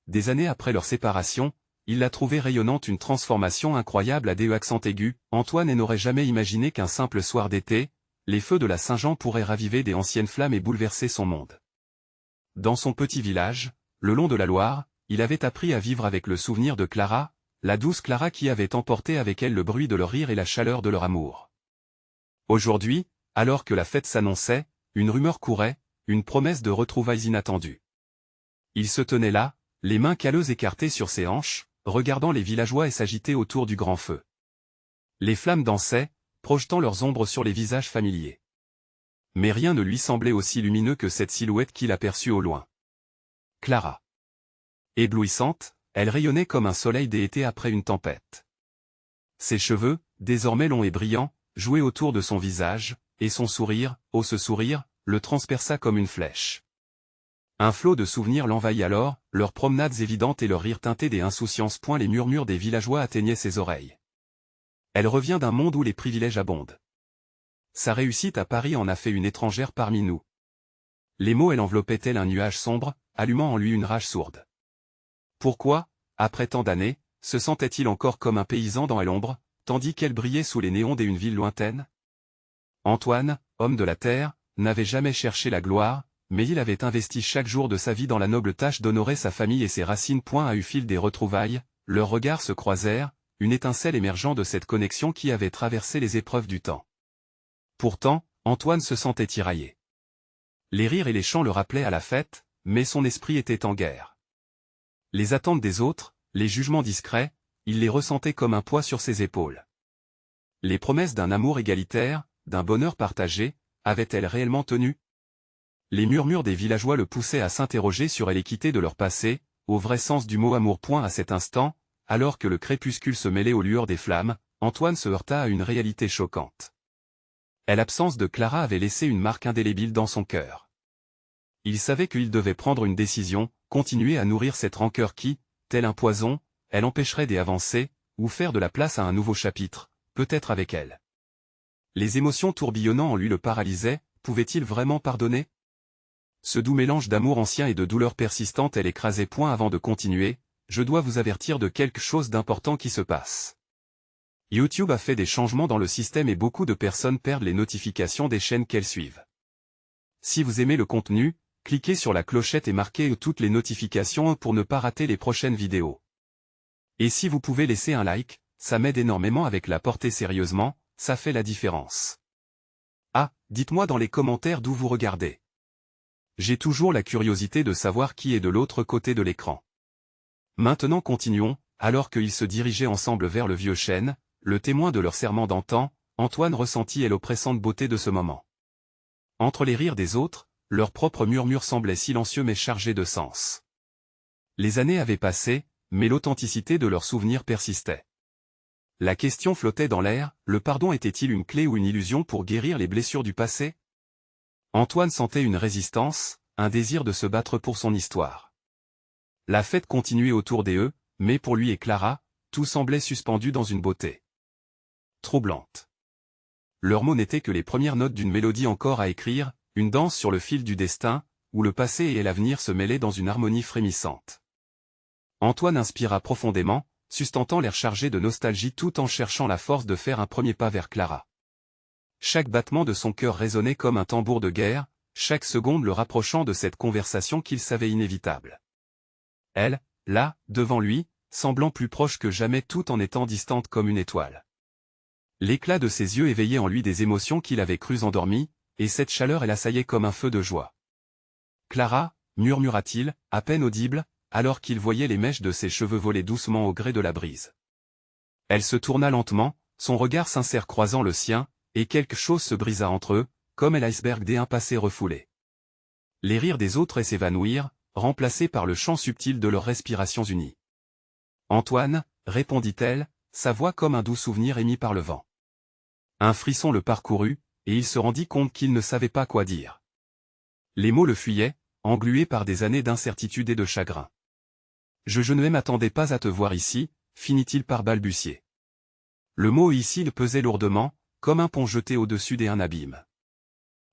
des années après leur séparation, il la trouvait rayonnante, une transformation incroyable à des accents aigus. Antoine n'aurait jamais imaginé qu'un simple soir d'été, les feux de la Saint-Jean pourraient raviver des anciennes flammes et bouleverser son monde. Dans son petit village, le long de la Loire, il avait appris à vivre avec le souvenir de Clara, la douce Clara qui avait emporté avec elle le bruit de leur rire et la chaleur de leur amour. Aujourd'hui, alors que la fête s'annonçait, une rumeur courait, une promesse de retrouvailles inattendues. Il se tenait là, les mains calleuses écartées sur ses hanches, regardant les villageois et s'agiter autour du grand feu. Les flammes dansaient, projetant leurs ombres sur les visages familiers. Mais rien ne lui semblait aussi lumineux que cette silhouette qu'il aperçut au loin. Clara. Éblouissante, elle rayonnait comme un soleil d'été après une tempête. Ses cheveux, désormais longs et brillants, jouaient autour de son visage, et son sourire, oh ce sourire, le transperça comme une flèche. Un flot de souvenirs l'envahit alors, leurs promenades évidentes et leur rire teinté des insouciances. Les murmures des villageois atteignaient ses oreilles. Elle revient d'un monde où les privilèges abondent. Sa réussite à Paris en a fait une étrangère parmi nous. Les mots elle enveloppait tel un nuage sombre, allumant en lui une rage sourde. Pourquoi, après tant d'années, se sentait-il encore comme un paysan dans l'ombre, tandis qu'elle brillait sous les néons d'une ville lointaine? Antoine, homme de la terre, n'avait jamais cherché la gloire, mais il avait investi chaque jour de sa vie dans la noble tâche d'honorer sa famille et ses racines. À eu fil des retrouvailles, leurs regards se croisèrent, une étincelle émergeant de cette connexion qui avait traversé les épreuves du temps. Pourtant, Antoine se sentait tiraillé. Les rires et les chants le rappelaient à la fête, mais son esprit était en guerre. Les attentes des autres, les jugements discrets, il les ressentait comme un poids sur ses épaules. Les promesses d'un amour égalitaire, d'un bonheur partagé, avaient-elles réellement tenu? Les murmures des villageois le poussaient à s'interroger sur l'équité de leur passé, au vrai sens du mot amour. À cet instant, alors que le crépuscule se mêlait aux lueurs des flammes, Antoine se heurta à une réalité choquante. L'absence de Clara avait laissé une marque indélébile dans son cœur. Il savait qu'il devait prendre une décision, continuer à nourrir cette rancœur qui, tel un poison, elle empêcherait d'avancer, ou faire de la place à un nouveau chapitre, peut-être avec elle. Les émotions tourbillonnant en lui le paralysaient, pouvait-il vraiment pardonner? Ce doux mélange d'amour ancien et de douleur persistante l'écrasait. Avant de continuer, je dois vous avertir de quelque chose d'important qui se passe. YouTube a fait des changements dans le système et beaucoup de personnes perdent les notifications des chaînes qu'elles suivent. Si vous aimez le contenu, cliquez sur la clochette et marquez toutes les notifications pour ne pas rater les prochaines vidéos. Et si vous pouvez laisser un like, ça m'aide énormément avec la portée. Sérieusement, ça fait la différence. Ah, dites-moi dans les commentaires d'où vous regardez. J'ai toujours la curiosité de savoir qui est de l'autre côté de l'écran. Maintenant continuons, alors qu'ils se dirigeaient ensemble vers le vieux chêne, le témoin de leur serment d'antan, Antoine ressentit l'oppressante beauté de ce moment. Entre les rires des autres, leurs propres murmures semblaient silencieux mais chargés de sens. Les années avaient passé, mais l'authenticité de leurs souvenirs persistait. La question flottait dans l'air, le pardon était-il une clé ou une illusion pour guérir les blessures du passé? Antoine sentait une résistance, un désir de se battre pour son histoire. La fête continuait autour d'eux, mais pour lui et Clara, tout semblait suspendu dans une beauté troublante. Leurs mots n'étaient que les premières notes d'une mélodie encore à écrire, une danse sur le fil du destin, où le passé et l'avenir se mêlaient dans une harmonie frémissante. Antoine inspira profondément, sustentant l'air chargé de nostalgie tout en cherchant la force de faire un premier pas vers Clara. Chaque battement de son cœur résonnait comme un tambour de guerre, chaque seconde le rapprochant de cette conversation qu'il savait inévitable. Elle, là, devant lui, semblant plus proche que jamais tout en étant distante comme une étoile. L'éclat de ses yeux éveillait en lui des émotions qu'il avait crues endormies, et cette chaleur l'assaillait comme un feu de joie. « Clara » murmura-t-il, à peine audible, alors qu'il voyait les mèches de ses cheveux voler doucement au gré de la brise. Elle se tourna lentement, son regard sincère croisant le sien, et quelque chose se brisa entre eux, comme l'iceberg d'un passé refoulé. Les rires des autres s'évanouirent, remplacés par le chant subtil de leurs respirations unies. « Antoine » répondit-elle, sa voix comme un doux souvenir émis par le vent. Un frisson le parcourut, et il se rendit compte qu'il ne savait pas quoi dire. Les mots le fuyaient, englués par des années d'incertitude et de chagrin. « Je ne m'attendais pas à te voir ici », finit-il par balbutier. Le mot ici le pesait lourdement, comme un pont jeté au-dessus d'un abîme.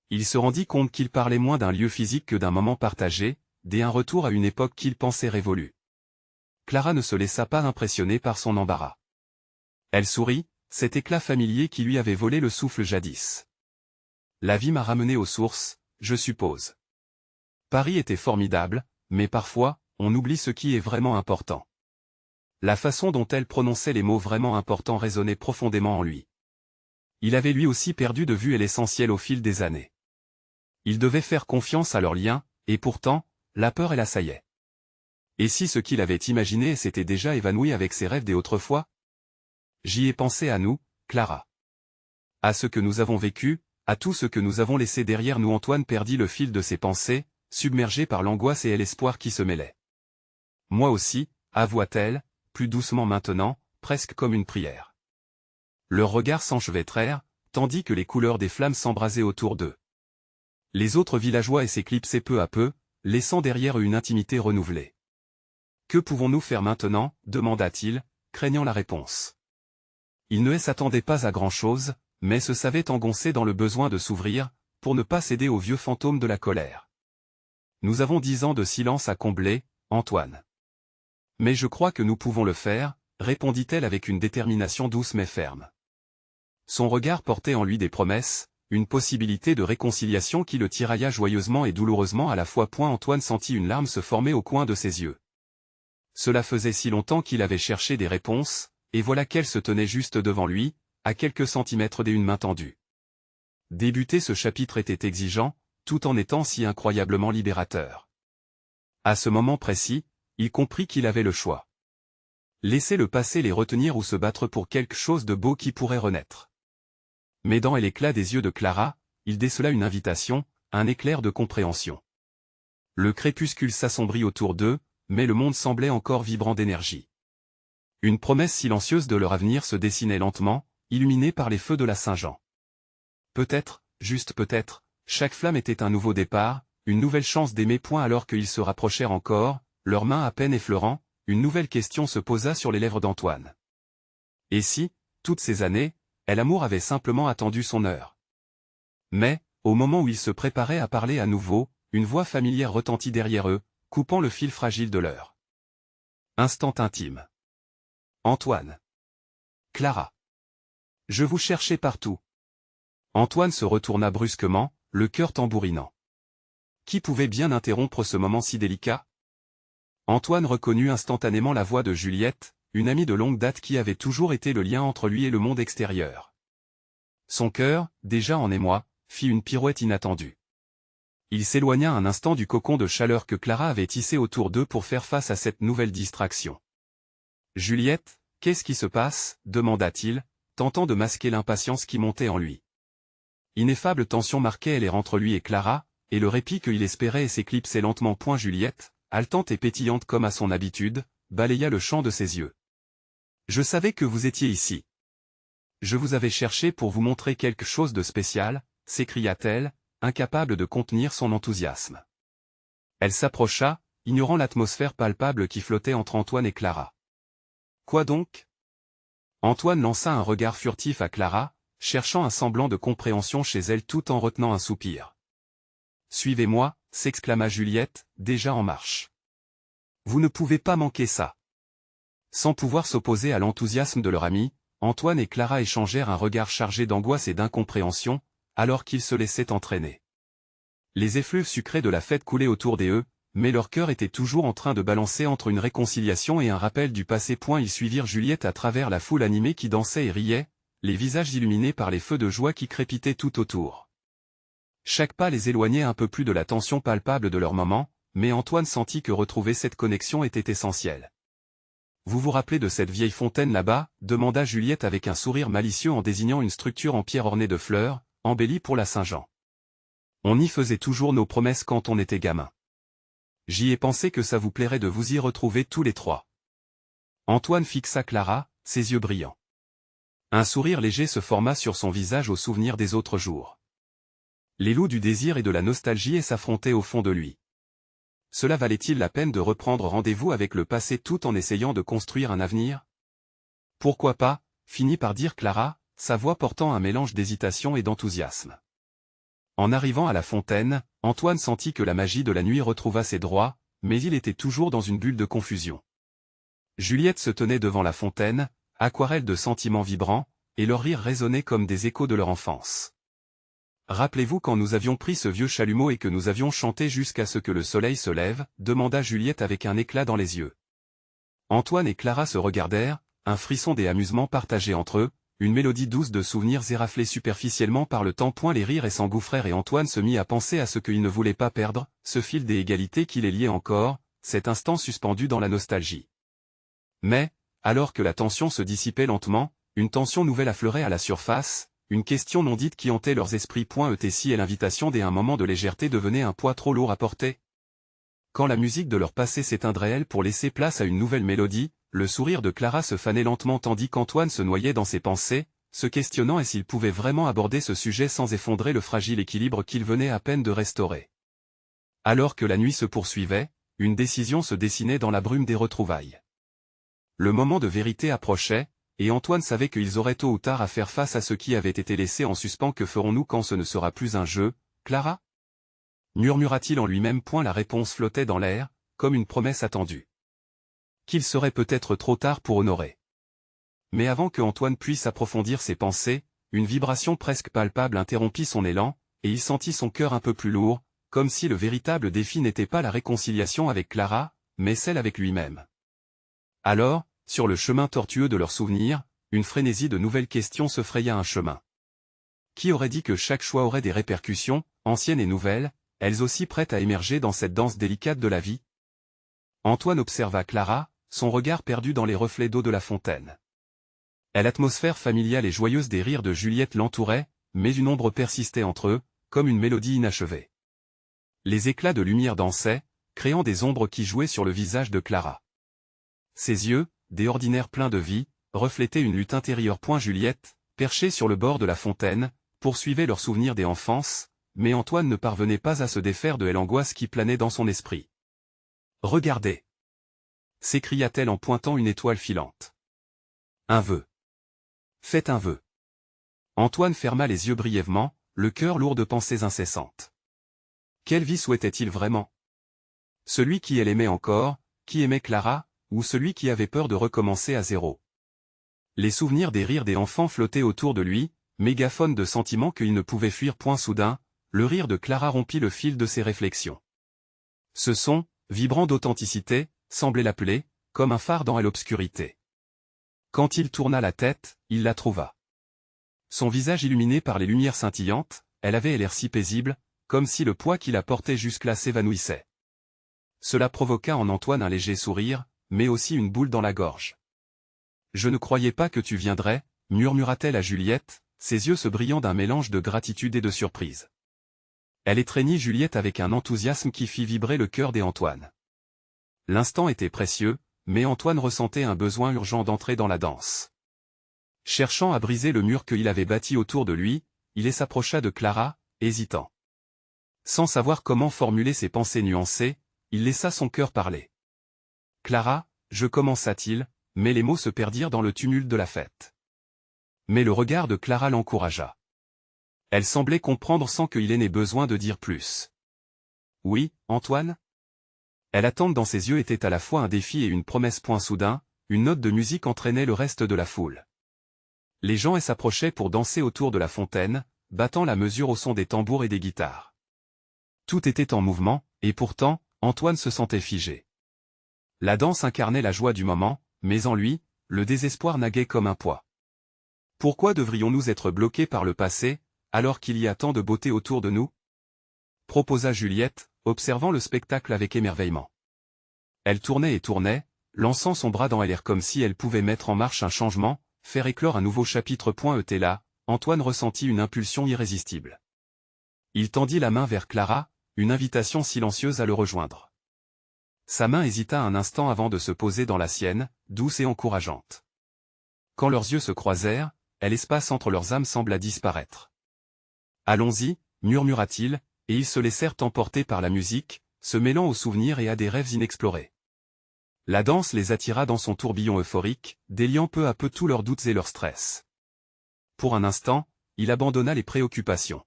Il se rendit compte qu'il parlait moins d'un lieu physique que d'un moment partagé, d'un retour à une époque qu'il pensait révolue. Clara ne se laissa pas impressionner par son embarras. Elle sourit, cet éclat familier qui lui avait volé le souffle jadis. La vie m'a ramené aux sources, je suppose. Paris était formidable, mais parfois, on oublie ce qui est vraiment important. La façon dont elle prononçait les mots vraiment importants résonnait profondément en lui. Il avait lui aussi perdu de vue l'essentiel au fil des années. Il devait faire confiance à leur lien, et pourtant, la peur l'assaillait. Et si ce qu'il avait imaginé s'était déjà évanoui avec ses rêves d'autrefois? J'y ai pensé à nous, Clara. À ce que nous avons vécu, à tout ce que nous avons laissé derrière nous. Antoine perdit le fil de ses pensées, submergé par l'angoisse et l'espoir qui se mêlaient. Moi aussi, avoua-t-elle, plus doucement maintenant, presque comme une prière. Leurs regards s'enchevêtrèrent, tandis que les couleurs des flammes s'embrasaient autour d'eux. Les autres villageois s'éclipsaient peu à peu, laissant derrière eux une intimité renouvelée. « Que pouvons-nous faire maintenant » demanda-t-il, craignant la réponse. Il ne s'attendait pas à grand-chose, mais se savait engoncé dans le besoin de s'ouvrir, pour ne pas céder aux vieux fantômes de la colère. « Nous avons 10 ans de silence à combler, Antoine. »« Mais je crois que nous pouvons le faire, » répondit-elle avec une détermination douce mais ferme. Son regard portait en lui des promesses, une possibilité de réconciliation qui le tirailla joyeusement et douloureusement à la fois. Antoine sentit une larme se former au coin de ses yeux. Cela faisait si longtemps qu'il avait cherché des réponses, et voilà qu'elle se tenait juste devant lui, à quelques centimètres d'une main tendue. Débuter ce chapitre était exigeant, tout en étant si incroyablement libérateur. À ce moment précis, il comprit qu'il avait le choix. Laisser le passé les retenir ou se battre pour quelque chose de beau qui pourrait renaître. Mais dans l'éclat des yeux de Clara, il décela une invitation, un éclair de compréhension. Le crépuscule s'assombrit autour d'eux, mais le monde semblait encore vibrant d'énergie. Une promesse silencieuse de leur avenir se dessinait lentement, illuminée par les feux de la Saint-Jean. Peut-être, juste peut-être, chaque flamme était un nouveau départ, une nouvelle chance d'aimer. Alors qu'ils se rapprochèrent encore, leurs mains à peine effleurant, une nouvelle question se posa sur les lèvres d'Antoine. Et si, toutes ces années, l'amour avait simplement attendu son heure? Mais, au moment où ils se préparaient à parler à nouveau, une voix familière retentit derrière eux, coupant le fil fragile de l'heure. Instant intime. Antoine. Clara. Je vous cherchais partout. Antoine se retourna brusquement, le cœur tambourinant. Qui pouvait bien interrompre ce moment si délicat? Antoine reconnut instantanément la voix de Juliette, une amie de longue date qui avait toujours été le lien entre lui et le monde extérieur. Son cœur, déjà en émoi, fit une pirouette inattendue. Il s'éloigna un instant du cocon de chaleur que Clara avait tissé autour d'eux pour faire face à cette nouvelle distraction. « Juliette, qu'est-ce qui se passe » demanda-t-il, tentant de masquer l'impatience qui montait en lui. Ineffable tension marquait l'air entre lui et Clara, et le répit qu'il espérait s'éclipsait lentement. Juliette, haletante et pétillante comme à son habitude, balaya le champ de ses yeux. « Je savais que vous étiez ici. Je vous avais cherché pour vous montrer quelque chose de spécial, » s'écria-t-elle, incapable de contenir son enthousiasme. Elle s'approcha, ignorant l'atmosphère palpable qui flottait entre Antoine et Clara. « Quoi donc ?» Antoine lança un regard furtif à Clara, cherchant un semblant de compréhension chez elle tout en retenant un soupir. « Suivez-moi » s'exclama Juliette, déjà en marche. « Vous ne pouvez pas manquer ça. » Sans pouvoir s'opposer à l'enthousiasme de leur ami, Antoine et Clara échangèrent un regard chargé d'angoisse et d'incompréhension, alors qu'ils se laissaient entraîner. Les effluves sucrés de la fête coulaient autour d'eux, mais leur cœur était toujours en train de balancer entre une réconciliation et un rappel du passé. Ils suivirent Juliette à travers la foule animée qui dansait et riait, les visages illuminés par les feux de joie qui crépitaient tout autour. Chaque pas les éloignait un peu plus de la tension palpable de leur moment, mais Antoine sentit que retrouver cette connexion était essentiel. « Vous vous rappelez de cette vieille fontaine là-bas » demanda Juliette avec un sourire malicieux en désignant une structure en pierre ornée de fleurs, embellie pour la Saint-Jean. « On y faisait toujours nos promesses quand on était gamin. J'y ai pensé que ça vous plairait de vous y retrouver tous les trois. » Antoine fixa Clara, ses yeux brillants. Un sourire léger se forma sur son visage au souvenir des autres jours. Les loups du désir et de la nostalgie s'affrontaient au fond de lui. Cela valait-il la peine de reprendre rendez-vous avec le passé tout en essayant de construire un avenir? Pourquoi pas, finit par dire Clara, sa voix portant un mélange d'hésitation et d'enthousiasme. En arrivant à la fontaine, Antoine sentit que la magie de la nuit retrouva ses droits, mais il était toujours dans une bulle de confusion. Juliette se tenait devant la fontaine, aquarelle de sentiments vibrants, et leur rire résonnait comme des échos de leur enfance. Rappelez-vous quand nous avions pris ce vieux chalumeau et que nous avions chanté jusqu'à ce que le soleil se lève, demanda Juliette avec un éclat dans les yeux. Antoine et Clara se regardèrent, un frisson des amusements partagés entre eux, une mélodie douce de souvenirs éraflés superficiellement par le temps. Les rires et s'engouffrèrent et Antoine se mit à penser à ce qu'il ne voulait pas perdre, ce fil des égalités qui les liait encore, cet instant suspendu dans la nostalgie. Mais, alors que la tension se dissipait lentement, une tension nouvelle affleurait à la surface, une question non dite qui hantait leurs esprits. Était si et l'invitation d'un moment de légèreté devenait un poids trop lourd à porter. Quand la musique de leur passé s'éteindrait elle pour laisser place à une nouvelle mélodie, le sourire de Clara se fanait lentement tandis qu'Antoine se noyait dans ses pensées, se questionnant et s'il pouvait vraiment aborder ce sujet sans effondrer le fragile équilibre qu'il venait à peine de restaurer. Alors que la nuit se poursuivait, une décision se dessinait dans la brume des retrouvailles. Le moment de vérité approchait, et Antoine savait qu'ils auraient tôt ou tard à faire face à ce qui avait été laissé en suspens. Que ferons-nous quand ce ne sera plus un jeu, Clara ? Murmura-t-il en lui-même. La réponse flottait dans l'air, comme une promesse attendue. Qu'il serait peut-être trop tard pour honorer. Mais avant que Antoine puisse approfondir ses pensées, une vibration presque palpable interrompit son élan, et il sentit son cœur un peu plus lourd, comme si le véritable défi n'était pas la réconciliation avec Clara, mais celle avec lui-même. Alors, sur le chemin tortueux de leurs souvenirs, une frénésie de nouvelles questions se fraya un chemin. Qui aurait dit que chaque choix aurait des répercussions, anciennes et nouvelles, elles aussi prêtes à émerger dans cette danse délicate de la vie? Antoine observa Clara, son regard perdu dans les reflets d'eau de la fontaine. L'atmosphère familiale et joyeuse des rires de Juliette l'entourait, mais une ombre persistait entre eux, comme une mélodie inachevée. Les éclats de lumière dansaient, créant des ombres qui jouaient sur le visage de Clara. Ses yeux, des ordinaires pleins de vie, reflétaient une lutte intérieure. Juliette, perchée sur le bord de la fontaine, poursuivait leurs souvenirs des enfances, mais Antoine ne parvenait pas à se défaire de l'angoisse qui planait dans son esprit. « Regardez !» s'écria-t-elle en pointant une étoile filante. « Un vœu. Faites un vœu. » Antoine ferma les yeux brièvement, le cœur lourd de pensées incessantes. Quelle vie souhaitait-il vraiment? Celui qui elle aimait encore, qui aimait Clara, ou celui qui avait peur de recommencer à zéro? Les souvenirs des rires des enfants flottaient autour de lui, mégaphone de sentiments qu'il ne pouvait fuir. Soudain, le rire de Clara rompit le fil de ses réflexions. Ce son, vibrant d'authenticité, semblait l'appeler, comme un phare dans l'obscurité. Quand il tourna la tête, il la trouva. Son visage illuminé par les lumières scintillantes, elle avait l'air si paisible, comme si le poids qui la portait jusque-là s'évanouissait. Cela provoqua en Antoine un léger sourire, mais aussi une boule dans la gorge. « Je ne croyais pas que tu viendrais », murmura-t-elle à Juliette, ses yeux se brillant d'un mélange de gratitude et de surprise. Elle étreignit Juliette avec un enthousiasme qui fit vibrer le cœur d'Antoine. L'instant était précieux, mais Antoine ressentait un besoin urgent d'entrer dans la danse. Cherchant à briser le mur qu'il avait bâti autour de lui, il s'approcha de Clara, hésitant. Sans savoir comment formuler ses pensées nuancées, il laissa son cœur parler. « Clara, je commença-t-il, mais les mots se perdirent dans le tumulte de la fête. » Mais le regard de Clara l'encouragea. Elle semblait comprendre sans qu'il n'ait besoin de dire plus. « Oui, Antoine ?» L'attente dans ses yeux était à la fois un défi et une promesse. Soudain, une note de musique entraînait le reste de la foule. Les gens s'approchaient pour danser autour de la fontaine, battant la mesure au son des tambours et des guitares. Tout était en mouvement, et pourtant, Antoine se sentait figé. La danse incarnait la joie du moment, mais en lui, le désespoir naguait comme un poids. Pourquoi devrions-nous être bloqués par le passé, alors qu'il y a tant de beauté autour de nous? Proposa Juliette, observant le spectacle avec émerveillement. Elle tournait et tournait, lançant son bras dans l'air comme si elle pouvait mettre en marche un changement, faire éclore un nouveau chapitre. Là, Antoine ressentit une impulsion irrésistible. Il tendit la main vers Clara, une invitation silencieuse à le rejoindre. Sa main hésita un instant avant de se poser dans la sienne, douce et encourageante. Quand leurs yeux se croisèrent, l'espace entre leurs âmes sembla disparaître. « Allons-y », murmura-t-il, et ils se laissèrent emporter par la musique, se mêlant aux souvenirs et à des rêves inexplorés. La danse les attira dans son tourbillon euphorique, déliant peu à peu tous leurs doutes et leurs stress. Pour un instant, il abandonna les préoccupations.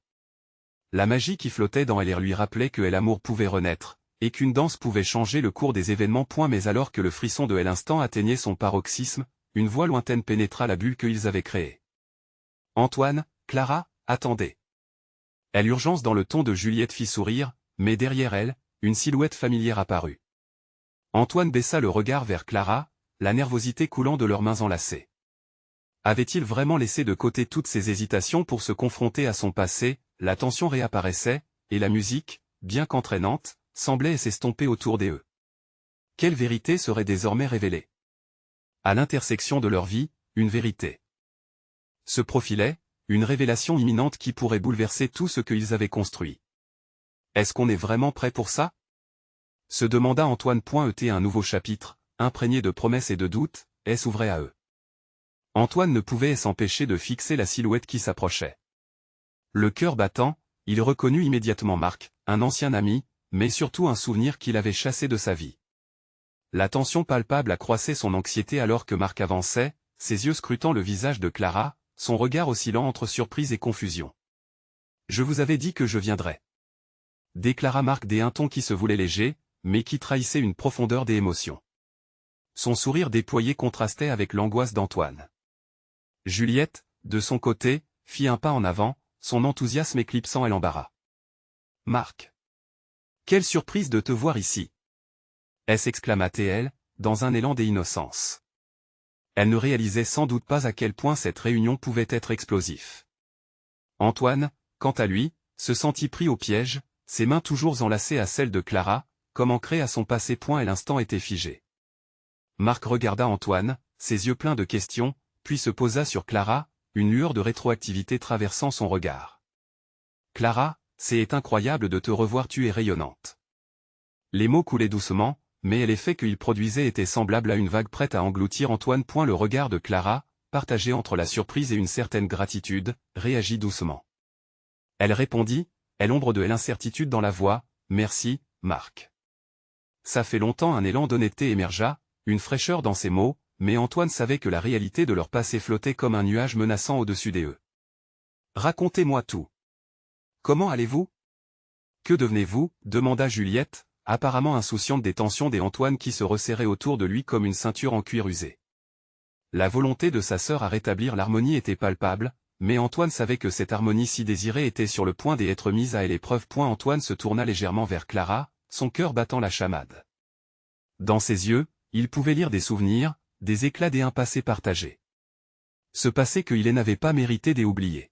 La magie qui flottait dans l'air lui rappelait que l'amour pouvait renaître, et qu'une danse pouvait changer le cours des événements. Mais alors que le frisson de l'instant atteignait son paroxysme, une voix lointaine pénétra la bulle qu'ils avaient créée. « Antoine, Clara, attendez !» L'urgence dans le ton de Juliette fit sourire, mais derrière elle, une silhouette familière apparut. Antoine baissa le regard vers Clara, la nervosité coulant de leurs mains enlacées. Avait-il vraiment laissé de côté toutes ses hésitations pour se confronter à son passé? La tension réapparaissait, et la musique, bien qu'entraînante, semblait s'estomper autour d'eux. Quelle vérité serait désormais révélée? À l'intersection de leur vie, une vérité se profilait, une révélation imminente qui pourrait bouleverser tout ce qu'ils avaient construit. Est-ce qu'on est vraiment prêt pour ça? Se demanda Antoine. Un nouveau chapitre, imprégné de promesses et de doutes, s'ouvrait à eux. Antoine ne pouvait s'empêcher de fixer la silhouette qui s'approchait. Le cœur battant, il reconnut immédiatement Marc, un ancien ami, mais surtout un souvenir qu'il avait chassé de sa vie. La tension palpable accroissait son anxiété alors que Marc avançait, ses yeux scrutant le visage de Clara, son regard oscillant entre surprise et confusion. « Je vous avais dit que je viendrais. » déclara Marc d'un ton qui se voulait léger, mais qui trahissait une profondeur des émotions. Son sourire déployé contrastait avec l'angoisse d'Antoine. Juliette, de son côté, fit un pas en avant, son enthousiasme éclipsant l'embarras. « Marc! Quelle surprise de te voir ici !» s'exclama-t-elle, dans un élan d'innocence. Elle ne réalisait sans doute pas à quel point cette réunion pouvait être explosif. Antoine, quant à lui, se sentit pris au piège, ses mains toujours enlacées à celles de Clara, comme ancrées à son passé. Et l'instant était figé. Marc regarda Antoine, ses yeux pleins de questions, puis se posa sur Clara, une lueur de rétroactivité traversant son regard. « Clara, c'est incroyable de te revoir, tu es rayonnante. » Les mots coulaient doucement, mais l'effet qu'ils produisaient était semblable à une vague prête à engloutir Antoine. Le regard de Clara, partagé entre la surprise et une certaine gratitude, réagit doucement. Elle répondit, l'ombre de l'incertitude dans la voix, « Merci, Marc. » Ça fait longtemps. Un élan d'honnêteté émergea, une fraîcheur dans ses mots, mais Antoine savait que la réalité de leur passé flottait comme un nuage menaçant au-dessus d'eux. « Racontez-moi tout. Comment allez-vous? Que devenez-vous? » demanda Juliette, apparemment insouciante des tensions d'Antoine qui se resserraient autour de lui comme une ceinture en cuir usé. La volonté de sa sœur à rétablir l'harmonie était palpable, mais Antoine savait que cette harmonie si désirée était sur le point d'être mise à l'épreuve. Antoine se tourna légèrement vers Clara, son cœur battant la chamade. Dans ses yeux, il pouvait lire des souvenirs, des éclats d'un passé partagé. Ce passé qu'il n'avait pas mérité d'oublier.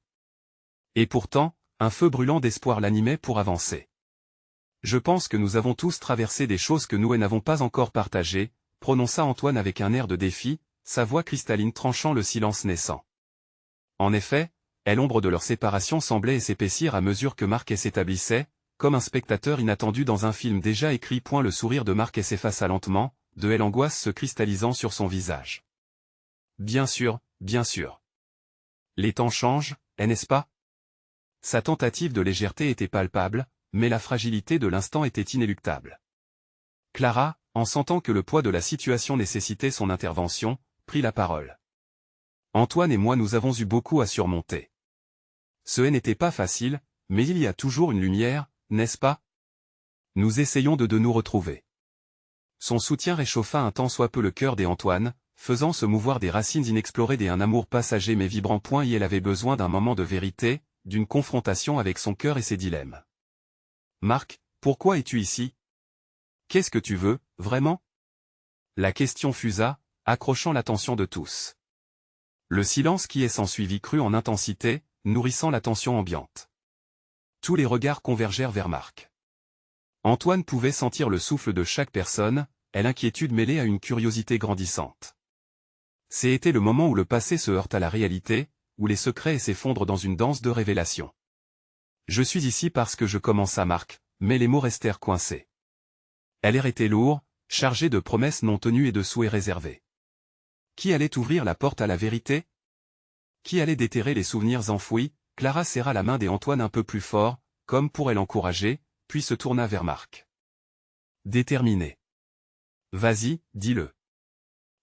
Et pourtant, un feu brûlant d'espoir l'animait pour avancer. « Je pense que nous avons tous traversé des choses que nous n'avons pas encore partagées, » prononça Antoine avec un air de défi, sa voix cristalline tranchant le silence naissant. En effet, l'ombre de leur séparation semblait s'épaissir à mesure que Marc s'établissait, comme un spectateur inattendu dans un film déjà écrit. Le sourire de Marc s'effaça lentement, de l'angoisse se cristallisant sur son visage. « Bien sûr, bien sûr. Les temps changent, n'est-ce pas ?» Sa tentative de légèreté était palpable, mais la fragilité de l'instant était inéluctable. Clara, en sentant que le poids de la situation nécessitait son intervention, prit la parole. « Antoine et moi nous avons eu beaucoup à surmonter. Ce n'était pas facile, mais il y a toujours une lumière, n'est-ce pas? Nous essayons de nous retrouver. » Son soutien réchauffa un tant soit peu le cœur d'Antoine, faisant se mouvoir des racines inexplorées d'un amour passager mais vibrant. Elle avait besoin d'un moment de vérité, d'une confrontation avec son cœur et ses dilemmes. « Marc, pourquoi es-tu ici? Qu'est-ce que tu veux, vraiment ?» La question fusa, accrochant l'attention de tous. Le silence qui s'ensuivit crut en intensité, nourrissant la tension ambiante. Tous les regards convergèrent vers Marc. Antoine pouvait sentir le souffle de chaque personne, l'inquiétude mêlée à une curiosité grandissante. C'était le moment où le passé se heurte à la réalité, où les secrets s'effondrent dans une danse de révélation. « Je suis ici parce que je commence à Marc, » mais les mots restèrent coincés. L'air était lourd, chargé de promesses non tenues et de souhaits réservés. Qui allait ouvrir la porte à la vérité? Qui allait déterrer les souvenirs enfouis? Clara serra la main d'Antoine un peu plus fort, comme pour l'encourager, puis se tourna vers Marc. Déterminé. « Vas-y, dis-le.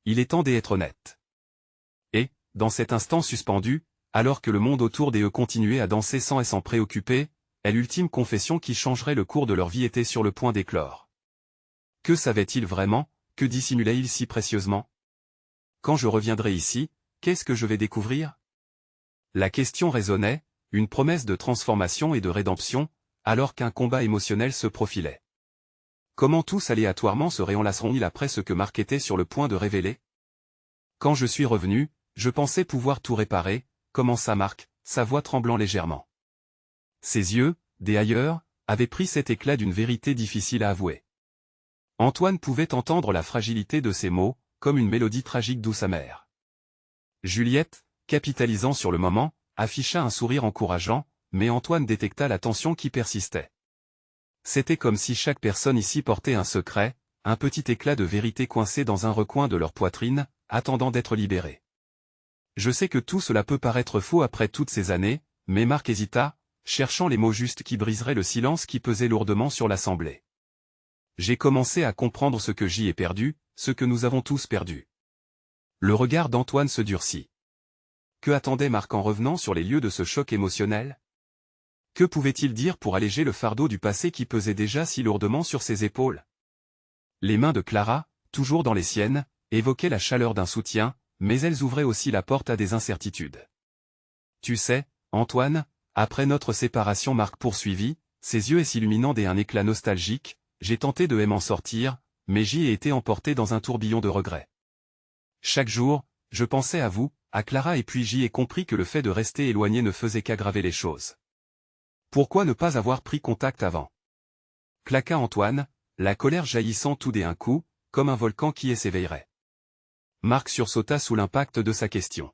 Il est temps d'être honnête. » Et, dans cet instant suspendu, alors que le monde autour d'eux continuait à danser sans s'en préoccuper, l'ultime confession qui changerait le cours de leur vie était sur le point d'éclore. Que savait-il vraiment, que dissimulait-il si précieusement? Quand je reviendrai ici, qu'est-ce que je vais découvrir? La question résonnait, une promesse de transformation et de rédemption, alors qu'un combat émotionnel se profilait. Comment tous aléatoirement se réenlaceront-ils après ce que Marc était sur le point de révéler? Quand je suis revenu, je pensais pouvoir tout réparer, commença Marc, sa voix tremblant légèrement. Ses yeux, des ailleurs, avaient pris cet éclat d'une vérité difficile à avouer. Antoine pouvait entendre la fragilité de ses mots, comme une mélodie tragique douce amère. Juliette, capitalisant sur le moment, afficha un sourire encourageant, mais Antoine détecta la tension qui persistait. C'était comme si chaque personne ici portait un secret, un petit éclat de vérité coincé dans un recoin de leur poitrine, attendant d'être libéré. Je sais que tout cela peut paraître faux après toutes ces années, mais Marc hésita, cherchant les mots justes qui briseraient le silence qui pesait lourdement sur l'assemblée. J'ai commencé à comprendre ce que j'y ai perdu, ce que nous avons tous perdu. Le regard d'Antoine se durcit. Que attendait Marc en revenant sur les lieux de ce choc émotionnel? Que pouvait-il dire pour alléger le fardeau du passé qui pesait déjà si lourdement sur ses épaules? Les mains de Clara, toujours dans les siennes, évoquaient la chaleur d'un soutien, mais elles ouvraient aussi la porte à des incertitudes. Tu sais, Antoine, après notre séparation, Marc poursuivit, ses yeux s'illuminant d'un éclat nostalgique, j'ai tenté de m'en sortir, mais j'y ai été emporté dans un tourbillon de regrets. Chaque jour, je pensais à vous, à Clara, et puis j'y ai compris que le fait de rester éloigné ne faisait qu'aggraver les choses. Pourquoi ne pas avoir pris contact avant? Claqua Antoine, la colère jaillissant tout d'un coup, comme un volcan qui s'éveillerait. Marc sursauta sous l'impact de sa question.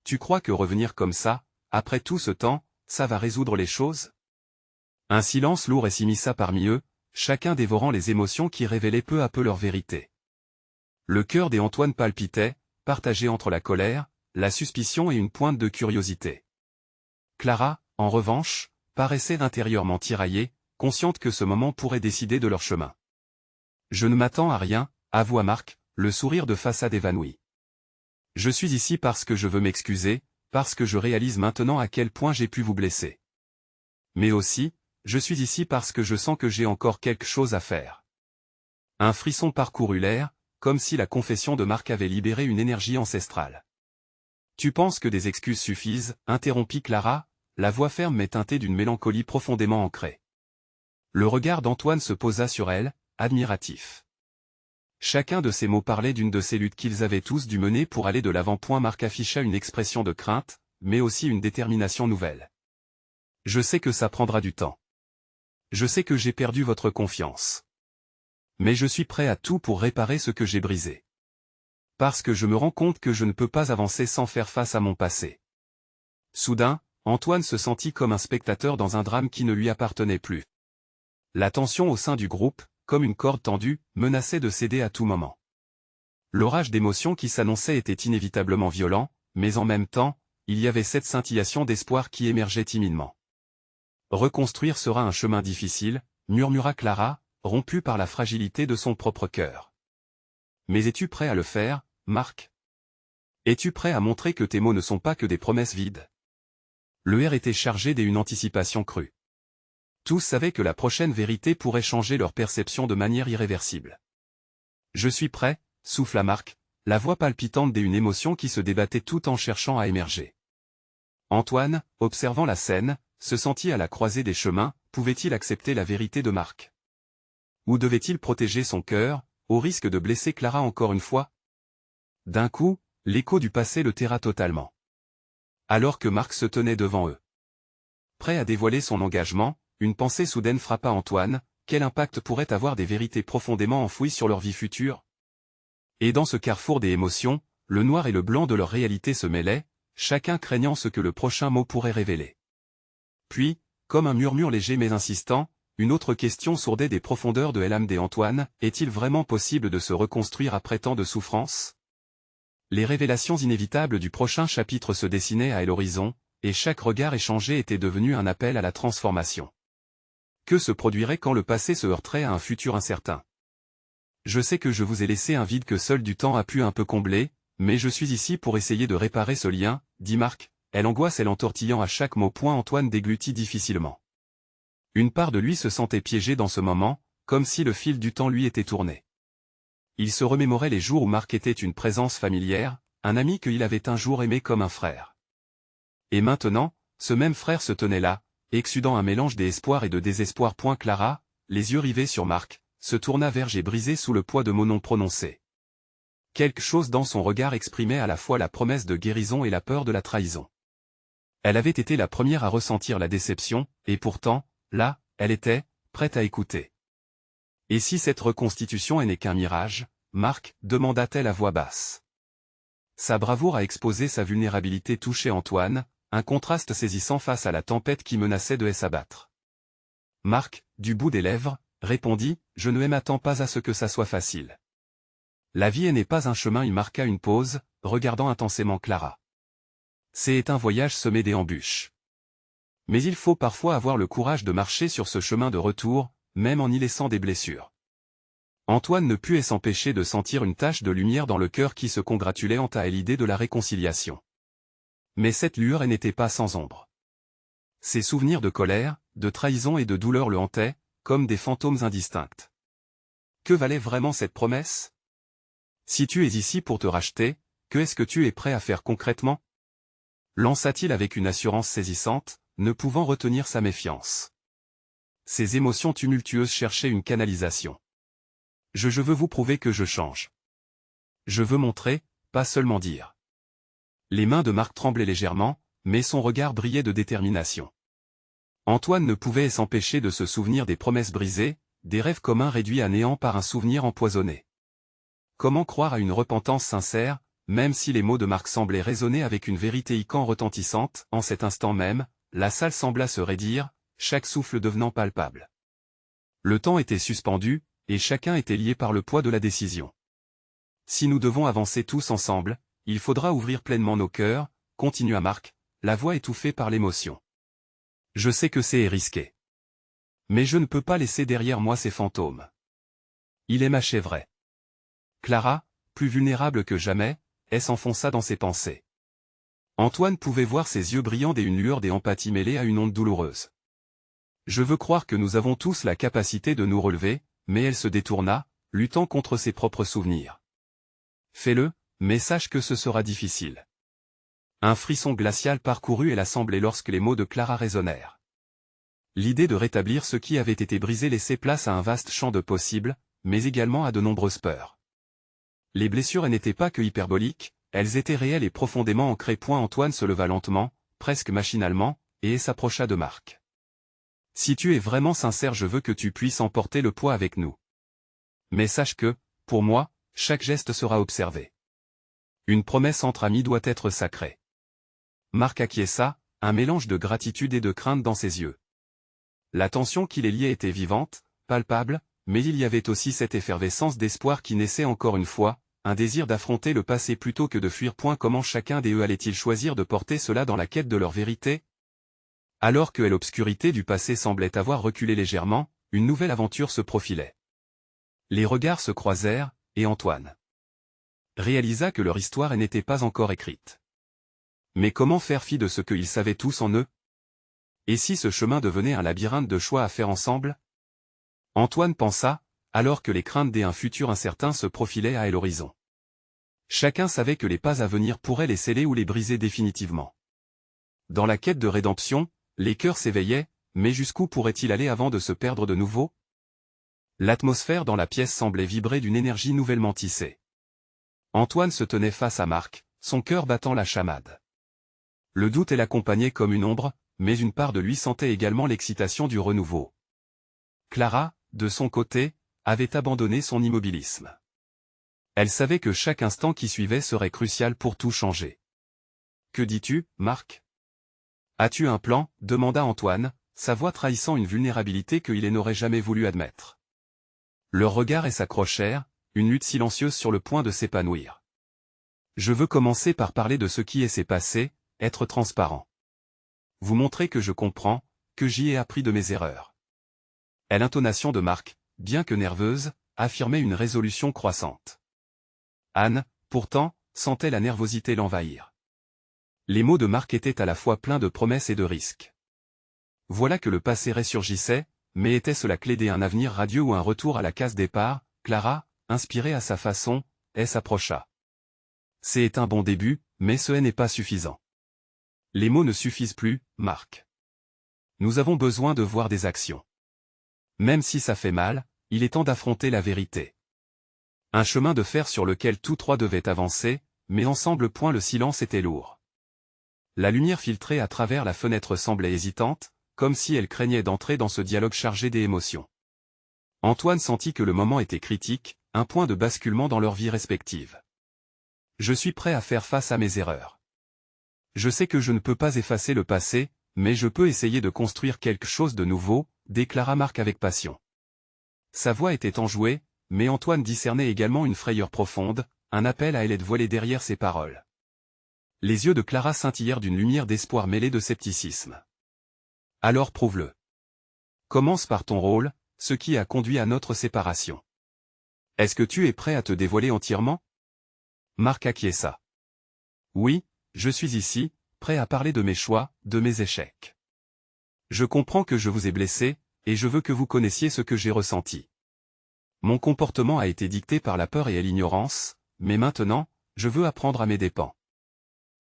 Tu crois que revenir comme ça, après tout ce temps, ça va résoudre les choses? Un silence lourd s'immisça parmi eux, chacun dévorant les émotions qui révélaient peu à peu leur vérité. Le cœur d'Antoine palpitait, partagé entre la colère, la suspicion et une pointe de curiosité. Clara, en revanche, paraissait intérieurement tiraillée, consciente que ce moment pourrait décider de leur chemin. Je ne m'attends à rien, avoua Marc, le sourire de façade évanoui. Je suis ici parce que je veux m'excuser, parce que je réalise maintenant à quel point j'ai pu vous blesser. Mais aussi, je suis ici parce que je sens que j'ai encore quelque chose à faire. Un frisson parcourut l'air, comme si la confession de Marc avait libéré une énergie ancestrale. Tu penses que des excuses suffisent, interrompit Clara, la voix ferme mais teintée d'une mélancolie profondément ancrée. Le regard d'Antoine se posa sur elle, admiratif. Chacun de ces mots parlait d'une de ces luttes qu'ils avaient tous dû mener pour aller de l'avant. Marc afficha une expression de crainte, mais aussi une détermination nouvelle. Je sais que ça prendra du temps. Je sais que j'ai perdu votre confiance. Mais je suis prêt à tout pour réparer ce que j'ai brisé. Parce que je me rends compte que je ne peux pas avancer sans faire face à mon passé. Soudain, Antoine se sentit comme un spectateur dans un drame qui ne lui appartenait plus. La tension au sein du groupe, comme une corde tendue, menaçait de céder à tout moment. L'orage d'émotions qui s'annonçait était inévitablement violent, mais en même temps, il y avait cette scintillation d'espoir qui émergeait timidement. Reconstruire sera un chemin difficile, murmura Clara, rompue par la fragilité de son propre cœur. Mais es-tu prêt à le faire, Marc? Es-tu prêt à montrer que tes mots ne sont pas que des promesses vides? Le air était chargé d'une anticipation crue. Tous savaient que la prochaine vérité pourrait changer leur perception de manière irréversible. Je suis prêt, souffla Marc, la voix palpitante d'une émotion qui se débattait tout en cherchant à émerger. Antoine, observant la scène, se sentit à la croisée des chemins. Pouvait-il accepter la vérité de Marc? Ou devait-il protéger son cœur, au risque de blesser Clara encore une fois? D'un coup, l'écho du passé le terra totalement. Alors que Marc se tenait devant eux, prêt à dévoiler son engagement, une pensée soudaine frappa Antoine, quel impact pourrait avoir des vérités profondément enfouies sur leur vie future? Et dans ce carrefour des émotions, le noir et le blanc de leur réalité se mêlaient, chacun craignant ce que le prochain mot pourrait révéler. Puis, comme un murmure léger mais insistant, une autre question sourdait des profondeurs de l'âme d'Antoine, est-il vraiment possible de se reconstruire après tant de souffrances? Les révélations inévitables du prochain chapitre se dessinaient à l'horizon, et chaque regard échangé était devenu un appel à la transformation. Que se produirait quand le passé se heurterait à un futur incertain? Je sais que je vous ai laissé un vide que seul du temps a pu un peu combler, mais je suis ici pour essayer de réparer ce lien, dit Marc, elle angoisse entortillant à chaque mot. Antoine déglutit difficilement. Une part de lui se sentait piégé dans ce moment, comme si le fil du temps lui était tourné. Il se remémorait les jours où Marc était une présence familière, un ami qu'il avait un jour aimé comme un frère. Et maintenant, ce même frère se tenait là, exsudant un mélange d'espoir et de désespoir. Clara, les yeux rivés sur Marc, se tourna verge et brisée sous le poids de mots non prononcés. Quelque chose dans son regard exprimait à la fois la promesse de guérison et la peur de la trahison. Elle avait été la première à ressentir la déception, et pourtant, là, elle était, prête à écouter. « Et si cette reconstitution n'est qu'un mirage, Marc ?» demanda-t-elle à voix basse. Sa bravoure à exposer sa vulnérabilité touchait Antoine, un contraste saisissant face à la tempête qui menaçait de s'abattre. Marc, du bout des lèvres, répondit « Je ne m'attends pas à ce que ça soit facile. » La vie n'est pas un chemin. Il marqua une pause, regardant intensément Clara. C'est un voyage semé d'embûches. Mais il faut parfois avoir le courage de marcher sur ce chemin de retour, même en y laissant des blessures. Antoine ne put s'empêcher de sentir une tache de lumière dans le cœur qui se congratulait à l'idée de la réconciliation. Mais cette lueur n'était pas sans ombre. Ses souvenirs de colère, de trahison et de douleur le hantaient, comme des fantômes indistincts. Que valait vraiment cette promesse? Si tu es ici pour te racheter, que est-ce que tu es prêt à faire concrètement? Lança-t-il avec une assurance saisissante, ne pouvant retenir sa méfiance. Ses émotions tumultueuses cherchaient une canalisation. Je veux vous prouver que je change. Je veux montrer, pas seulement dire. Les mains de Marc tremblaient légèrement, mais son regard brillait de détermination. Antoine ne pouvait s'empêcher de se souvenir des promesses brisées, des rêves communs réduits à néant par un souvenir empoisonné. Comment croire à une repentance sincère, même si les mots de Marc semblaient résonner avec une vérité retentissante? En cet instant même, la salle sembla se raidir, chaque souffle devenant palpable. Le temps était suspendu, et chacun était lié par le poids de la décision. Si nous devons avancer tous ensemble, il faudra ouvrir pleinement nos cœurs, continua Marc, la voix étouffée par l'émotion. Je sais que c'est risqué. Mais je ne peux pas laisser derrière moi ces fantômes. Il m'achèverait. Clara, plus vulnérable que jamais, s'enfonça dans ses pensées. Antoine pouvait voir ses yeux brillants et une lueur d'empathie mêlée à une onde douloureuse. Je veux croire que nous avons tous la capacité de nous relever, mais elle se détourna, luttant contre ses propres souvenirs. Fais-le, mais sache que ce sera difficile. Un frisson glacial parcourut l'assemblée lorsque les mots de Clara résonnèrent. L'idée de rétablir ce qui avait été brisé laissait place à un vaste champ de possibles, mais également à de nombreuses peurs. Les blessures n'étaient pas que hyperboliques, elles étaient réelles et profondément ancrées. Antoine se leva lentement, presque machinalement, et s'approcha de Marc. Si tu es vraiment sincère, je veux que tu puisses emporter le poids avec nous. Mais sache que, pour moi, chaque geste sera observé. Une promesse entre amis doit être sacrée. Marc acquiesça, un mélange de gratitude et de crainte dans ses yeux. La tension qui les liait était vivante, palpable, mais il y avait aussi cette effervescence d'espoir qui naissait encore une fois, un désir d'affronter le passé plutôt que de fuir. Comment chacun d'eux allait-il choisir de porter cela dans la quête de leur vérité? Alors que l'obscurité du passé semblait avoir reculé légèrement, une nouvelle aventure se profilait. Les regards se croisèrent, et Antoine réalisa que leur histoire n'était pas encore écrite. Mais comment faire fi de ce qu'ils savaient tous en eux? Et si ce chemin devenait un labyrinthe de choix à faire ensemble? Antoine pensa, alors que les craintes d'un futur incertain se profilaient à l'horizon. Chacun savait que les pas à venir pourraient les sceller ou les briser définitivement. Dans la quête de rédemption, les cœurs s'éveillaient, mais jusqu'où pourraient-ils aller avant de se perdre de nouveau? L'atmosphère dans la pièce semblait vibrer d'une énergie nouvellement tissée. Antoine se tenait face à Marc, son cœur battant la chamade. Le doute l'accompagnait comme une ombre, mais une part de lui sentait également l'excitation du renouveau. Clara, de son côté, avait abandonné son immobilisme. Elle savait que chaque instant qui suivait serait crucial pour tout changer. « Que dis-tu, Marc ? As-tu un plan ?» demanda Antoine, sa voix trahissant une vulnérabilité qu'il n'aurait jamais voulu admettre. Leurs regards s'accrochèrent, une lutte silencieuse sur le point de s'épanouir. « Je veux commencer par parler de ce qui s'est passé, être transparent. Vous montrer que je comprends, que j'y ai appris de mes erreurs. » L'intonation de Marc, bien que nerveuse, affirmait une résolution croissante. Anne, pourtant, sentait la nervosité l'envahir. Les mots de Marc étaient à la fois pleins de promesses et de risques. Voilà que le passé ressurgissait, mais était-ce la clé d'un avenir radieux ou un retour à la case départ? Clara, inspirée à sa façon, s'approcha. C'est un bon début, mais ce n'est pas suffisant. Les mots ne suffisent plus, Marc. Nous avons besoin de voir des actions. Même si ça fait mal, il est temps d'affronter la vérité. Un chemin de fer sur lequel tous trois devaient avancer, mais ensemble point le silence était lourd. La lumière filtrée à travers la fenêtre semblait hésitante, comme si elle craignait d'entrer dans ce dialogue chargé d'émotions. Antoine sentit que le moment était critique, un point de basculement dans leur vie respective. Je suis prêt à faire face à mes erreurs. Je sais que je ne peux pas effacer le passé, mais je peux essayer de construire quelque chose de nouveau, déclara Marc avec passion. Sa voix était enjouée, mais Antoine discernait également une frayeur profonde, un appel à l'aide voilé derrière ses paroles. Les yeux de Clara scintillèrent d'une lumière d'espoir mêlée de scepticisme. Alors prouve-le. Commence par ton rôle, ce qui a conduit à notre séparation. Est-ce que tu es prêt à te dévoiler entièrement? Marc acquiesça. Oui, je suis ici, prêt à parler de mes choix, de mes échecs. Je comprends que je vous ai blessé, et je veux que vous connaissiez ce que j'ai ressenti. Mon comportement a été dicté par la peur et l'ignorance, mais maintenant, je veux apprendre à mes dépens.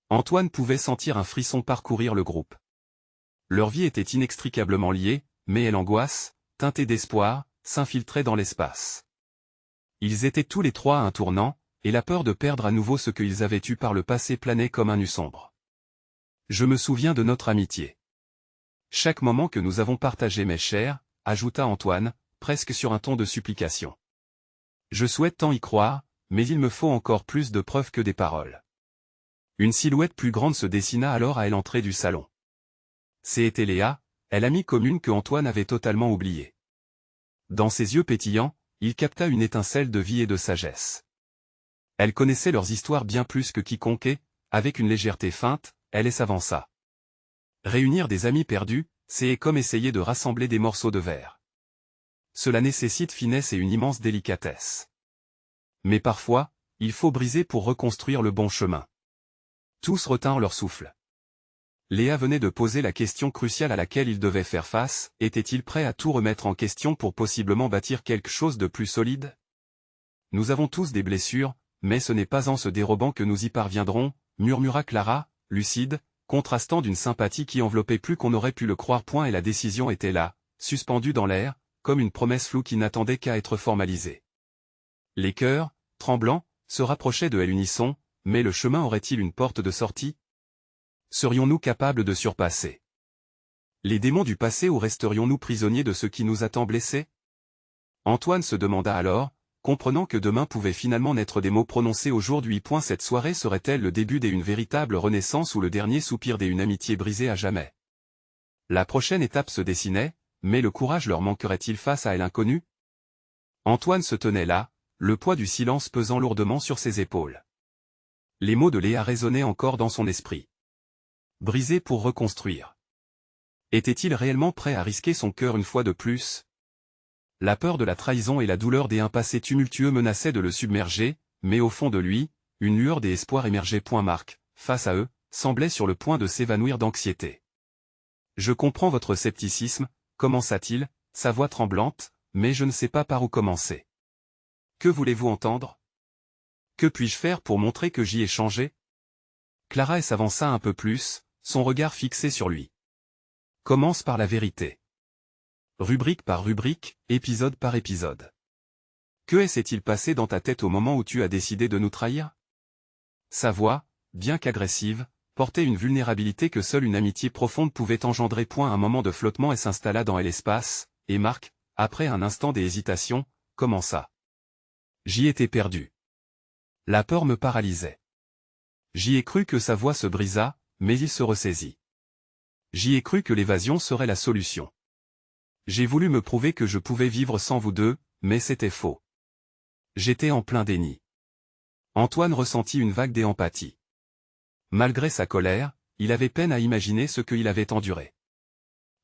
Antoine pouvait sentir un frisson parcourir le groupe. Leur vie était inextricablement liée, mais l'angoisse, teintée d'espoir, s'infiltrait dans l'espace. Ils étaient tous les trois à un tournant, et la peur de perdre à nouveau ce qu'ils avaient eu par le passé planait comme un nu sombre. Je me souviens de notre amitié. Chaque moment que nous avons partagé mes chers, ajouta Antoine, presque sur un ton de supplication. Je souhaite tant y croire, mais il me faut encore plus de preuves que des paroles. Une silhouette plus grande se dessina alors à l'entrée du salon. C'était Léa, l'amie commune que Antoine avait totalement oubliée. Dans ses yeux pétillants, il capta une étincelle de vie et de sagesse. Elle connaissait leurs histoires bien plus que quiconque et, avec une légèreté feinte, elle s'avança. Réunir des amis perdus, c'est comme essayer de rassembler des morceaux de verre. Cela nécessite finesse et une immense délicatesse. Mais parfois, il faut briser pour reconstruire le bon chemin. Tous retinrent leur souffle. Léa venait de poser la question cruciale à laquelle il devait faire face, était-il prêt à tout remettre en question pour possiblement bâtir quelque chose de plus solide? Nous avons tous des blessures, mais ce n'est pas en se dérobant que nous y parviendrons, murmura Clara, lucide, contrastant d'une sympathie qui enveloppait plus qu'on n'aurait pu le croire. Et la décision était là, suspendue dans l'air, comme une promesse floue qui n'attendait qu'à être formalisée. Les cœurs, tremblants, se rapprochaient de l'unisson, mais le chemin aurait-il une porte de sortie? Serions-nous capables de surpasser les démons du passé ou resterions-nous prisonniers de ce qui nous a tant blessés? Antoine se demanda alors, comprenant que demain pouvait finalement naître des mots prononcés aujourd'hui. Cette soirée serait-elle le début d'une véritable renaissance ou le dernier soupir d'une amitié brisée à jamais? La prochaine étape se dessinait, mais le courage leur manquerait-il face à l'inconnu? Antoine se tenait là, le poids du silence pesant lourdement sur ses épaules. Les mots de Léa résonnaient encore dans son esprit. Brisé pour reconstruire. Était-il réellement prêt à risquer son cœur une fois de plus? La peur de la trahison et la douleur des passés tumultueux menaçaient de le submerger, mais au fond de lui, une lueur d'espoir émergeait. Marc, face à eux, semblait sur le point de s'évanouir d'anxiété. Je comprends votre scepticisme, commença-t-il, sa voix tremblante, mais je ne sais pas par où commencer. Que voulez-vous entendre? Que puis-je faire pour montrer que j'y ai changé? Clara s'avança un peu plus, son regard fixé sur lui. Commence par la vérité. Rubrique par rubrique, épisode par épisode. Que s'est-il passé dans ta tête au moment où tu as décidé de nous trahir? Sa voix, bien qu'agressive, portait une vulnérabilité que seule une amitié profonde pouvait engendrer. Un moment de flottement s'installa dans l'espace, et Marc, après un instant d'hésitation, commença. J'y étais perdu. La peur me paralysait. J'y ai cru que sa voix se brisa, mais il se ressaisit. J'y ai cru que l'évasion serait la solution. J'ai voulu me prouver que je pouvais vivre sans vous deux, mais c'était faux. J'étais en plein déni. Antoine ressentit une vague d'empathie. Malgré sa colère, il avait peine à imaginer ce qu'il avait enduré.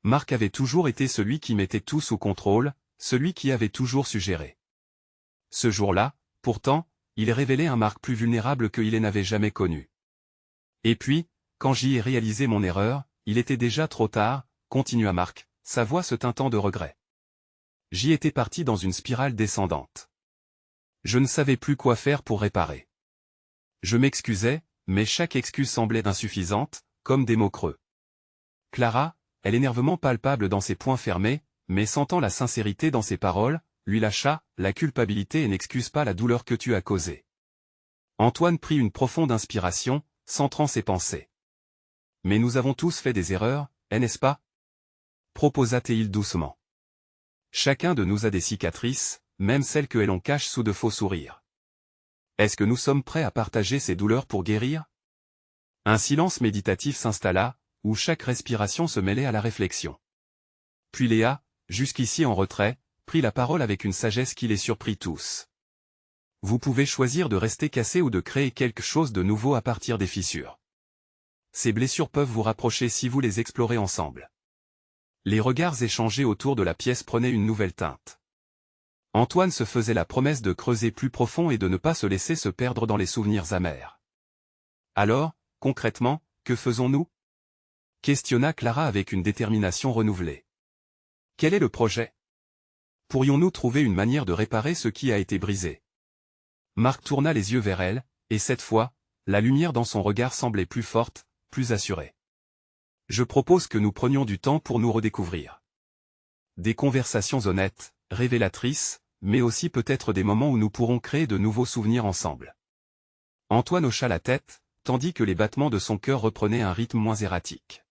Marc avait toujours été celui qui mettait tout sous contrôle, celui qui avait toujours suggéré. Ce jour-là, pourtant, il révélait un Marc plus vulnérable qu'il n'avait jamais connu. Et puis, quand j'y ai réalisé mon erreur, il était déjà trop tard, continua Marc, sa voix se teintant de regret. J'y étais parti dans une spirale descendante. Je ne savais plus quoi faire pour réparer. Je m'excusais, mais chaque excuse semblait insuffisante, comme des mots creux. Clara, l'énervement palpable dans ses poings fermés, mais sentant la sincérité dans ses paroles, lui lâcha, la culpabilité n'excuse pas la douleur que tu as causée. Antoine prit une profonde inspiration, centrant ses pensées. Mais nous avons tous fait des erreurs, n'est-ce pas? Proposa Théil doucement. Chacun de nous a des cicatrices, même celles que l'on cache sous de faux sourires. Est-ce que nous sommes prêts à partager ces douleurs pour guérir? Un silence méditatif s'installa, où chaque respiration se mêlait à la réflexion. Puis Léa, jusqu'ici en retrait, prit la parole avec une sagesse qui les surprit tous. Vous pouvez choisir de rester cassé ou de créer quelque chose de nouveau à partir des fissures. Ces blessures peuvent vous rapprocher si vous les explorez ensemble. Les regards échangés autour de la pièce prenaient une nouvelle teinte. Antoine se faisait la promesse de creuser plus profond et de ne pas se laisser se perdre dans les souvenirs amers. Alors, concrètement, que faisons-nous? Questionna Clara avec une détermination renouvelée. Quel est le projet? Pourrions-nous trouver une manière de réparer ce qui a été brisé? Marc tourna les yeux vers elle, et cette fois, la lumière dans son regard semblait plus forte, plus assurée. Je propose que nous prenions du temps pour nous redécouvrir. Des conversations honnêtes, révélatrices, mais aussi peut-être des moments où nous pourrons créer de nouveaux souvenirs ensemble. Antoine hocha la tête, tandis que les battements de son cœur reprenaient un rythme moins erratique.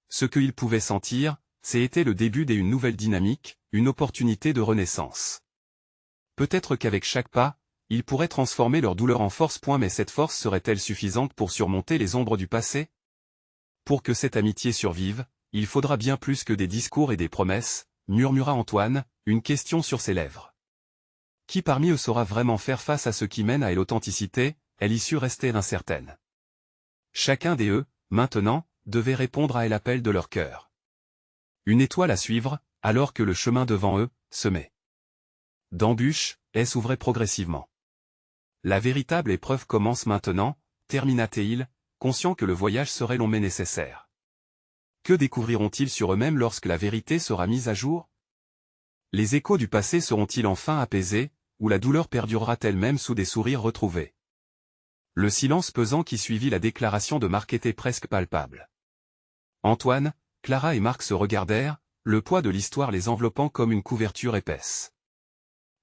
Ce qu'il pouvait sentir, c'était le début d'une nouvelle dynamique, une opportunité de renaissance. Peut-être qu'avec chaque pas, ils pourraient transformer leur douleur en force. Mais cette force serait-elle suffisante pour surmonter les ombres du passé? Pour que cette amitié survive, il faudra bien plus que des discours et des promesses, murmura Antoine, une question sur ses lèvres. Qui parmi eux saura vraiment faire face à ce qui mène à l'authenticité, l'issue restait incertaine. Chacun des maintenant, devait répondre à l'appel de leur cœur. Une étoile à suivre, alors que le chemin devant eux, semé d'embûches, s'ouvrait progressivement. La véritable épreuve commence maintenant, termina Théil, conscient que le voyage serait long mais nécessaire. Que découvriront-ils sur eux-mêmes lorsque la vérité sera mise à jour? Les échos du passé seront-ils enfin apaisés, ou la douleur perdurera-t-elle même sous des sourires retrouvés? Le silence pesant qui suivit la déclaration de Marc était presque palpable. Antoine, Clara et Marc se regardèrent, le poids de l'histoire les enveloppant comme une couverture épaisse.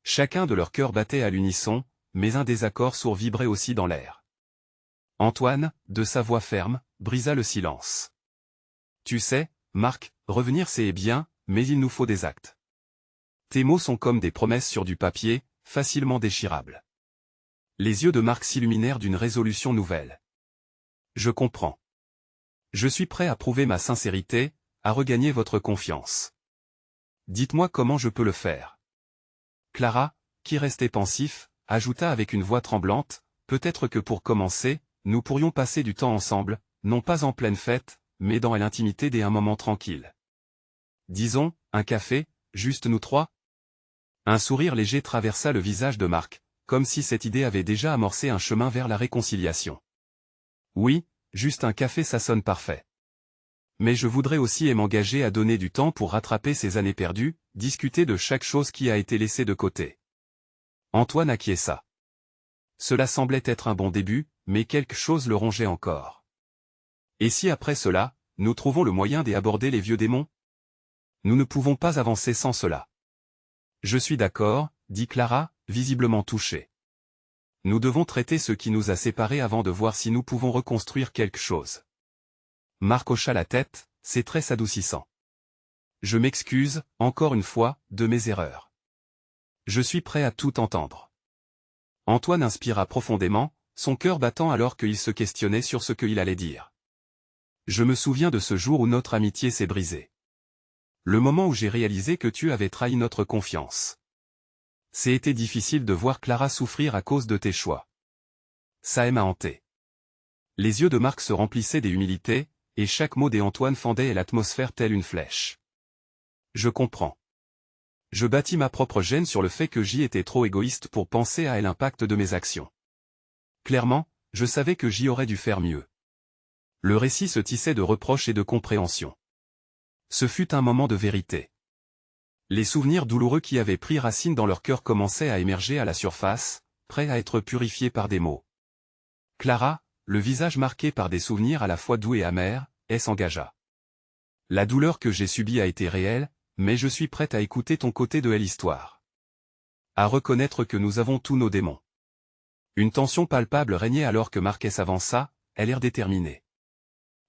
Chacun de leurs cœurs battait à l'unisson, mais un désaccord sourd vibrait aussi dans l'air. Antoine, de sa voix ferme, brisa le silence. Tu sais, Marc, revenir c'est bien, mais il nous faut des actes. Tes mots sont comme des promesses sur du papier, facilement déchirables. Les yeux de Marc s'illuminèrent d'une résolution nouvelle. Je comprends. Je suis prêt à prouver ma sincérité, à regagner votre confiance. Dites-moi comment je peux le faire. Clara, qui restait pensif, ajouta avec une voix tremblante, peut-être que pour commencer, nous pourrions passer du temps ensemble, non pas en pleine fête, mais dans l'intimité d'un moment tranquille. Disons, un café, juste nous trois? Un sourire léger traversa le visage de Marc, comme si cette idée avait déjà amorcé un chemin vers la réconciliation. Oui, juste un café ça sonne parfait. Mais je voudrais aussi m'engager à donner du temps pour rattraper ces années perdues, discuter de chaque chose qui a été laissée de côté. Antoine acquiesça. Cela semblait être un bon début, mais quelque chose le rongeait encore. Et si après cela, nous trouvons le moyen d'aborder les vieux démons? Nous ne pouvons pas avancer sans cela. Je suis d'accord, dit Clara, visiblement touchée. Nous devons traiter ce qui nous a séparés avant de voir si nous pouvons reconstruire quelque chose. Marc hocha la tête, ses traits s'adoucissant. Je m'excuse, encore une fois, de mes erreurs. Je suis prêt à tout entendre. Antoine inspira profondément, son cœur battant alors qu'il se questionnait sur ce qu'il allait dire. Je me souviens de ce jour où notre amitié s'est brisée. Le moment où j'ai réalisé que tu avais trahi notre confiance. C'était difficile de voir Clara souffrir à cause de tes choix. Ça m'a hanté. Les yeux de Marc se remplissaient d'humilité, et chaque mot d'Antoine fendait l'atmosphère telle une flèche. Je comprends. Je bâtis ma propre gêne sur le fait que j'y étais trop égoïste pour penser à l'impact de mes actions. Clairement, je savais que j'y aurais dû faire mieux. Le récit se tissait de reproches et de compréhension. Ce fut un moment de vérité. Les souvenirs douloureux qui avaient pris racine dans leur cœur commençaient à émerger à la surface, prêts à être purifiés par des mots. Clara, le visage marqué par des souvenirs à la fois doux et amers, s'engagea. La douleur que j'ai subie a été réelle, mais je suis prête à écouter ton côté de l'histoire. À reconnaître que nous avons tous nos démons. Une tension palpable régnait alors que Marquet s'avança, l'air déterminé.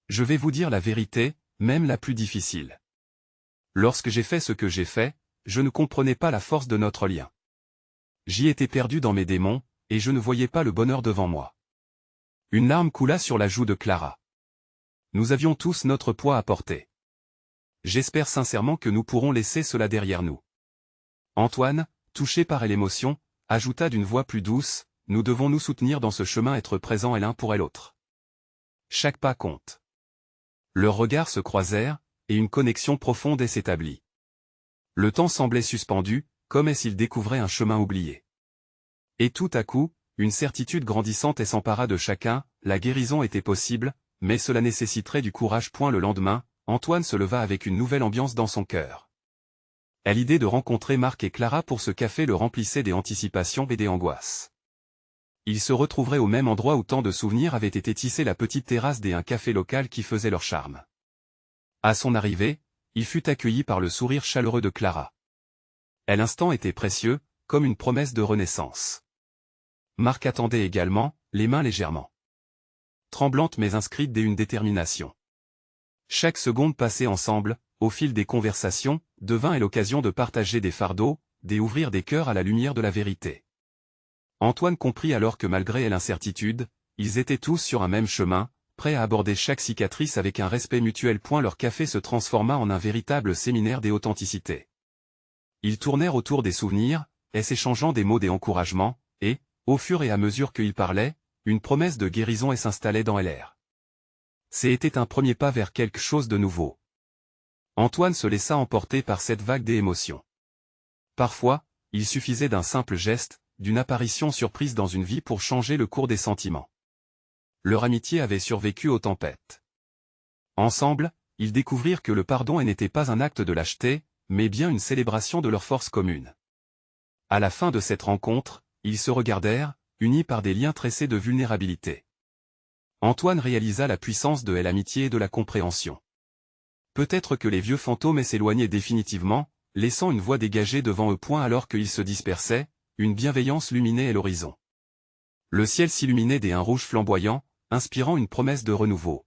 Je vais vous dire la vérité, même la plus difficile. Lorsque j'ai fait ce que j'ai fait, je ne comprenais pas la force de notre lien. J'y étais perdu dans mes démons, et je ne voyais pas le bonheur devant moi. Une larme coula sur la joue de Clara. Nous avions tous notre poids à porter. J'espère sincèrement que nous pourrons laisser cela derrière nous. Antoine, touché par l'émotion, ajouta d'une voix plus douce, nous devons nous soutenir dans ce chemin, être présents l'un pour l'autre. Chaque pas compte. Leurs regards se croisèrent, et une connexion profonde s'établit. Le temps semblait suspendu, comme s'ils découvraient un chemin oublié. Et tout à coup, une certitude grandissante s'empara de chacun, la guérison était possible, mais cela nécessiterait du courage. Le lendemain, Antoine se leva avec une nouvelle ambiance dans son cœur. L'idée de rencontrer Marc et Clara pour ce café le remplissait des anticipations et des angoisses. Ils se retrouveraient au même endroit où tant de souvenirs avaient été tissés, la petite terrasse d'un café local qui faisait leur charme. À son arrivée, il fut accueilli par le sourire chaleureux de Clara. L'instant était précieux, comme une promesse de renaissance. Marc attendait également, les mains légèrement tremblantes mais inscrites d'une détermination. Chaque seconde passée ensemble, au fil des conversations, devint l'occasion de partager des fardeaux, d'ouvrir des cœurs à la lumière de la vérité. Antoine comprit alors que malgré l'incertitude, ils étaient tous sur un même chemin, prêts à aborder chaque cicatrice avec un respect mutuel. Leur café se transforma en un véritable séminaire d'authenticité. Ils tournèrent autour des souvenirs, s'échangeant des mots d'encouragement, et, au fur et à mesure qu'ils parlaient, une promesse de guérison s'installait dans l'air. C'était un premier pas vers quelque chose de nouveau. Antoine se laissa emporter par cette vague d'émotions. Parfois, il suffisait d'un simple geste, d'une apparition surprise dans une vie pour changer le cours des sentiments. Leur amitié avait survécu aux tempêtes. Ensemble, ils découvrirent que le pardon n'était pas un acte de lâcheté, mais bien une célébration de leur force commune. À la fin de cette rencontre, ils se regardèrent, unis par des liens tressés de vulnérabilité. Antoine réalisa la puissance de l'amitié et de la compréhension. Peut-être que les vieux fantômes s'éloignaient définitivement, laissant une voie dégagée devant eux. Alors qu'ils se dispersaient, une bienveillance illuminait l'horizon. Le ciel s'illuminait d'un rouge flamboyant, inspirant une promesse de renouveau.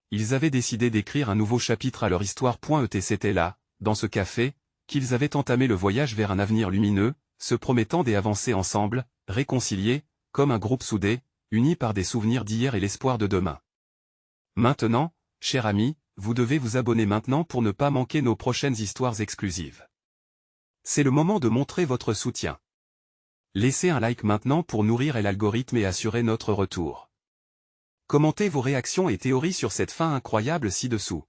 Ils avaient décidé d'écrire un nouveau chapitre à leur histoire. C'était là, dans ce café, qu'ils avaient entamé le voyage vers un avenir lumineux, se promettant d'avancer ensemble, réconciliés, comme un groupe soudé, unis par des souvenirs d'hier et l'espoir de demain. Maintenant, chers amis, vous devez vous abonner maintenant pour ne pas manquer nos prochaines histoires exclusives. C'est le moment de montrer votre soutien. Laissez un like maintenant pour nourrir l'algorithme et assurer notre retour. Commentez vos réactions et théories sur cette fin incroyable ci-dessous.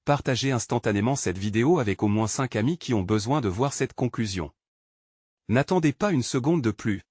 Partagez instantanément cette vidéo avec au moins 5 amis qui ont besoin de voir cette conclusion. N'attendez pas une seconde de plus,